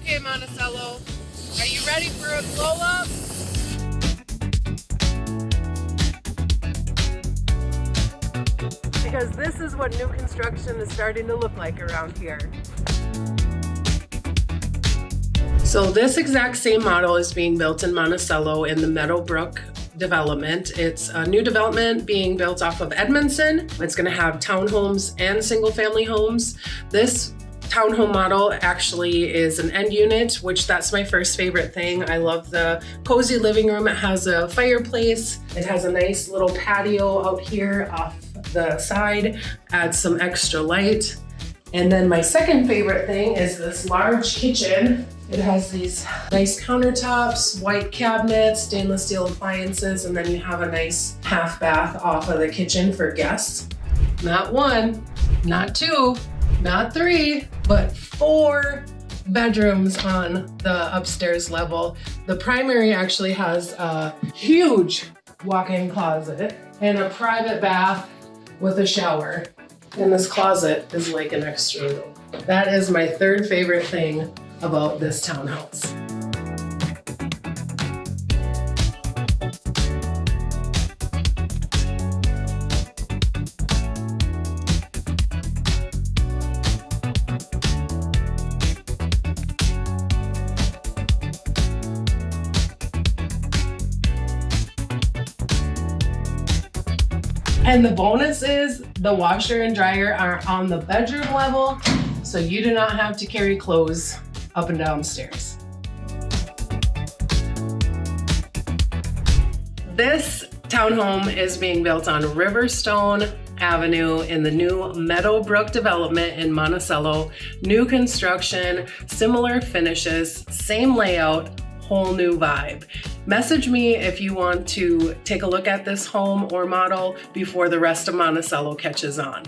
Okay, Monticello, are you ready for a blow up? Because this is what new construction is starting to look like around here. So this exact same model is being built in Monticello in the Meadowbrook development. It's a new development being built off of Edmondson. It's going to have townhomes and single family homes. This townhome model actually is an end unit, which that's my first favorite thing. I love the cozy living room. It has a fireplace. It has a nice little patio out here off the side, adds some extra light. And then my second favorite thing is this large kitchen. It has these nice countertops, white cabinets, stainless steel appliances, and then you have a nice half bath off of the kitchen for guests. Not one, not two, not three, but 4 bedrooms on the upstairs level. The primary actually has a huge walk-in closet and a private bath with a shower. And this closet is like an extra room. That is my third favorite thing about this townhouse. And the bonus is the washer and dryer are on the bedroom level, so you do not have to carry clothes up and downstairs. This townhome is being built on Riverstone Avenue in the new Meadowbrook development in Monticello. New construction, similar finishes, same layout, whole new vibe. Message me if you want to take a look at this home or model before the rest of Monticello catches on.